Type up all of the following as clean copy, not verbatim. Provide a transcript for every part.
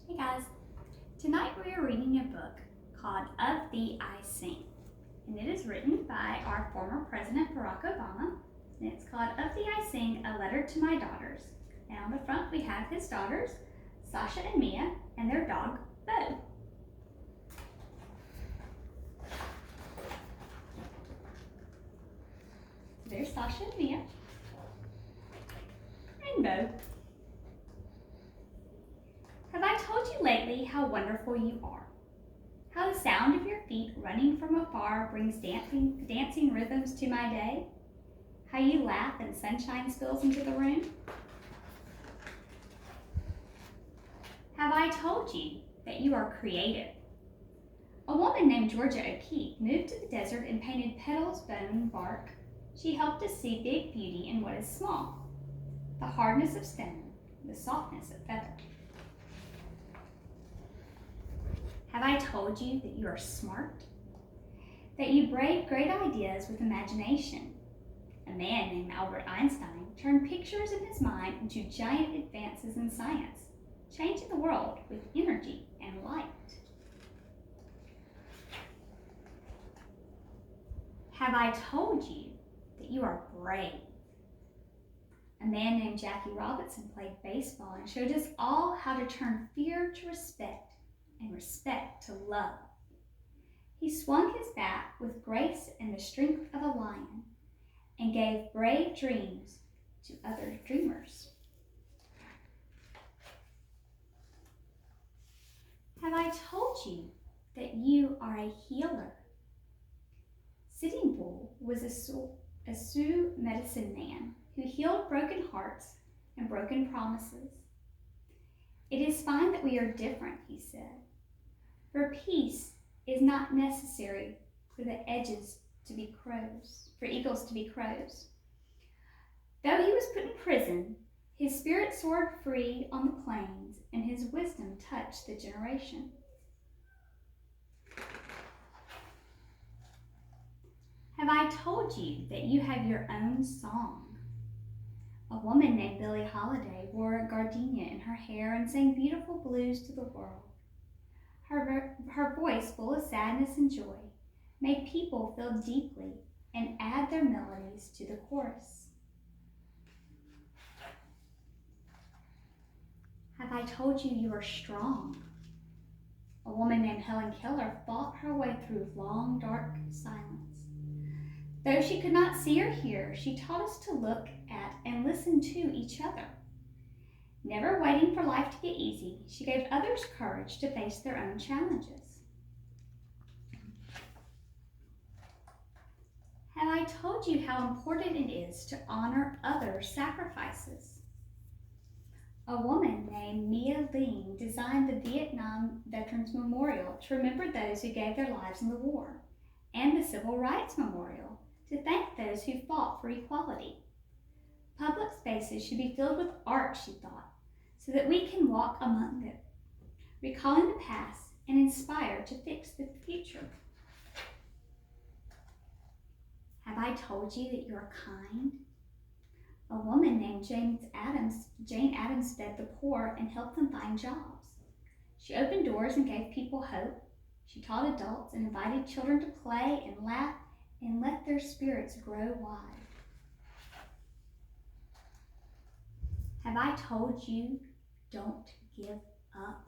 Hey guys, tonight we are reading a book called Of Thee I Sing, and it is written by our former President Barack Obama, and it's called Of Thee I Sing, A Letter to My Daughters. And on the front we have his daughters, Sasha and Mia, and their dog, Bo. There's Sasha and Mia, and Bo. Have I told you lately how wonderful you are? How the sound of your feet running from afar brings dancing rhythms to my day? How you laugh and sunshine spills into the room? Have I told you that you are creative? A woman named Georgia O'Keeffe moved to the desert and painted petals, bone, bark. She helped us see big beauty in what is small, the hardness of stone, the softness of feather. Have I told you that you are smart? That you braid great ideas with imagination? A man named Albert Einstein turned pictures in his mind into giant advances in science, changing the world with energy and light. Have I told you that you are brave? A man named Jackie Robinson played baseball and showed us all how to turn fear to respect and respect to love. He swung his bat with grace and the strength of a lion and gave brave dreams to other dreamers. Have I told you that you are a healer? Sitting Bull was a Sioux medicine man who healed broken hearts and broken promises. It is fine that we are different, he said, for peace is not necessary for the edges to be crows, for eagles to be crows. Though he was put in prison, his spirit soared free on the plains, and his wisdom touched the generation. Have I told you that you have your own song? A woman named Billie Holiday wore a gardenia in her hair and sang beautiful blues to the world. Her voice, full of sadness and joy, made people feel deeply and add their melodies to the chorus. Have I told you you are strong? A woman named Helen Keller fought her way through long, dark silence. Though she could not see or hear, she taught us to look at and listen to each other. Never waiting for life to get easy, she gave others courage to face their own challenges. Have I told you how important it is to honor others' sacrifices? A woman named Mia Ling designed the Vietnam Veterans Memorial to remember those who gave their lives in the war, and the Civil Rights Memorial to thank those who fought for equality. Public spaces should be filled with art, she thought, so that we can walk among them, recalling the past and inspire to fix the future. Have I told you that you are kind? A woman named Jane Addams fed the poor and helped them find jobs. She opened doors and gave people hope. She taught adults and invited children to play and laugh and let their spirits grow wide. Have I told you, don't give up?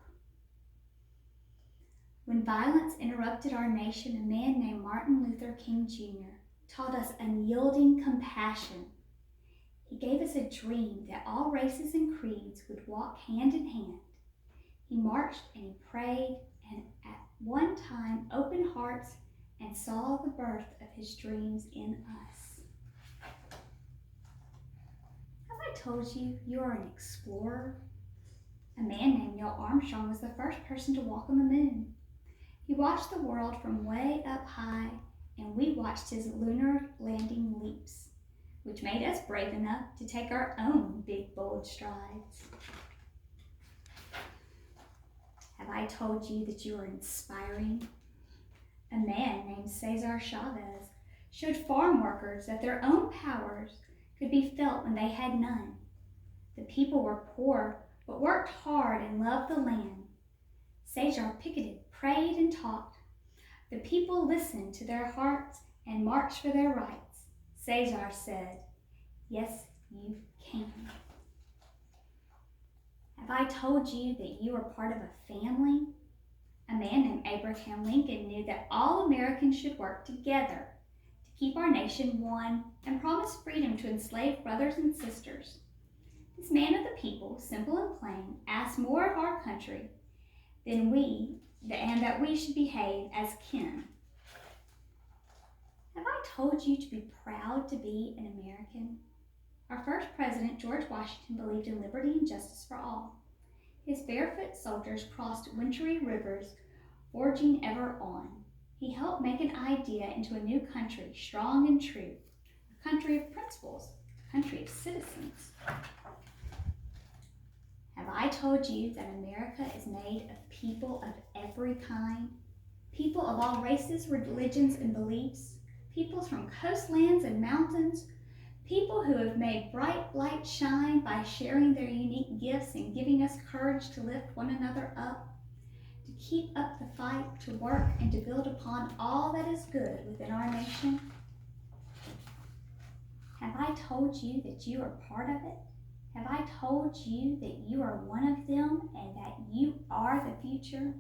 When violence interrupted our nation, a man named Martin Luther King Jr. taught us unyielding compassion. He gave us a dream that all races and creeds would walk hand in hand. He marched and he prayed and at one time opened hearts and saw the birth of his dreams in us. Have I told you you are an explorer? A man named Neil Armstrong was the first person to walk on the moon. He watched the world from way up high, and we watched his lunar landing leaps, which made us brave enough to take our own big, bold strides. Have I told you that you are inspiring? A man named Cesar Chavez showed farm workers that their own powers could be felt when they had none. The people were poor, but worked hard and loved the land. Cesar picketed, prayed, and taught. The people listened to their hearts and marched for their rights. Cesar said, "Yes, you can." Have I told you that you are part of a family? A man named Abraham Lincoln knew that all Americans should work together to keep our nation one and promised freedom to enslaved brothers and sisters. This man of the people, simple and plain, asked more of our country and that we should behave as kin. Have I told you to be proud to be an American? Our first president, George Washington, believed in liberty and justice for all. His barefoot soldiers crossed wintry rivers, forging ever on. He helped make an idea into a new country, strong and true, a country of principles, a country of citizens. Have I told you that America is made of people of every kind? People of all races, religions, and beliefs, peoples from coastlands and mountains, people who have made bright light shine by sharing their unique gifts and giving us courage to lift one another up, to keep up the fight, to work, and to build upon all that is good within our nation. Have I told you that you are part of it? Have I told you that you are one of them and that you are the future?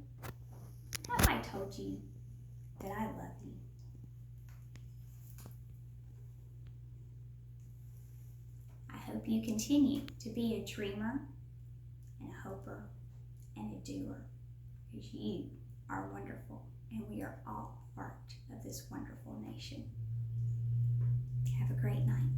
Have I told you that I love you? I hope you continue to be a dreamer and a hoper and a doer, because you are wonderful and we are all part of this wonderful nation. Have a great night.